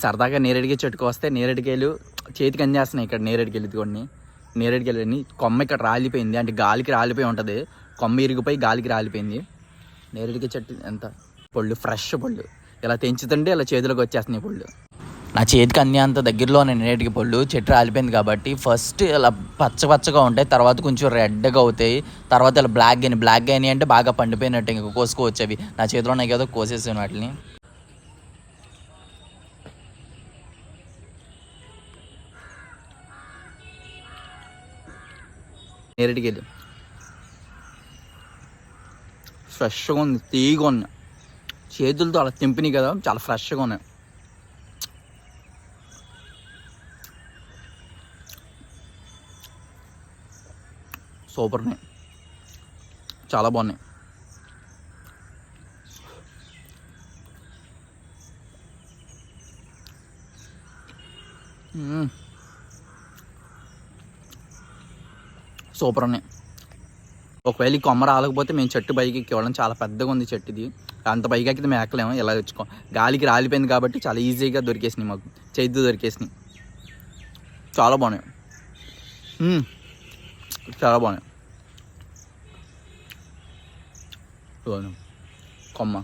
సరదాగా నేరేడుకాయ చెట్టుకు వస్తే నేరేడుకాయలు చేతికి అందేస్తున్నాయి. ఇక్కడ నేరేడుకాయలు ఇదిగోండి, నేరేడుకాయలు అన్ని. కొమ్మ ఇక్కడ రాలిపోయింది, అంటే గాలికి రాలిపోయి ఉంటుంది. కొమ్మ ఇరిగిపోయి గాలికి రాలిపోయింది. నేరేడుకాయ చెట్టు ఎంత పళ్ళు, ఫ్రెష్ పళ్ళు. ఇలా తెంచుతుంటే ఇలా చేతిలోకి వచ్చేస్తున్నాయి పళ్ళు. నా చేతికి అన్ని అంత దగ్గరలోనే నేరేడుకాయ పళ్ళు. చెట్టు రాలిపోయింది కాబట్టి ఫస్ట్ ఇలా పచ్చగా ఉంటాయి, తర్వాత కొంచెం రెడ్గా అవుతాయి, తర్వాత ఇలా బ్లాక్ అయినాయి అంటే బాగా పండిపోయినట్టు, ఇంకా కోసుకోవచ్చు. అవి నా చేతిలో ఉన్నాయి కదా, కోసేసాను వాటిని. నేరేడుకాయలు ఫ్రెష్గా ఉంది, తీయగా ఉన్నాయి. చేతులతో అలా తెంపినాయి కదా, చాలా ఫ్రెష్గా ఉన్నాయి. సూపర్ ఉన్నాయి, చాలా బాగున్నాయి. సూపర్ ఉన్నాయి. ఒకవేళ ఈ కొమ్మ రాలేకపోతే మేము చెట్టు పైకి ఎక్కేవాళ్ళం. చాలా పెద్దగా ఉంది చెట్టు ఇది, అంత పైకి ఎక్కితే మేము ఎక్కలేము. ఇలా తెచ్చుకో, గాలికి రాలిపోయింది కాబట్టి చాలా ఈజీగా దొరికేసినాయి మాకు, చేతి దొరికేసినాయి. చాలా బాగున్నాయి, చాలా బాగున్నాయి. కొమ్మ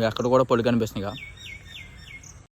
ఎక్కడ కూడా పళ్ళు కనిపిస్తున్నాయిగా.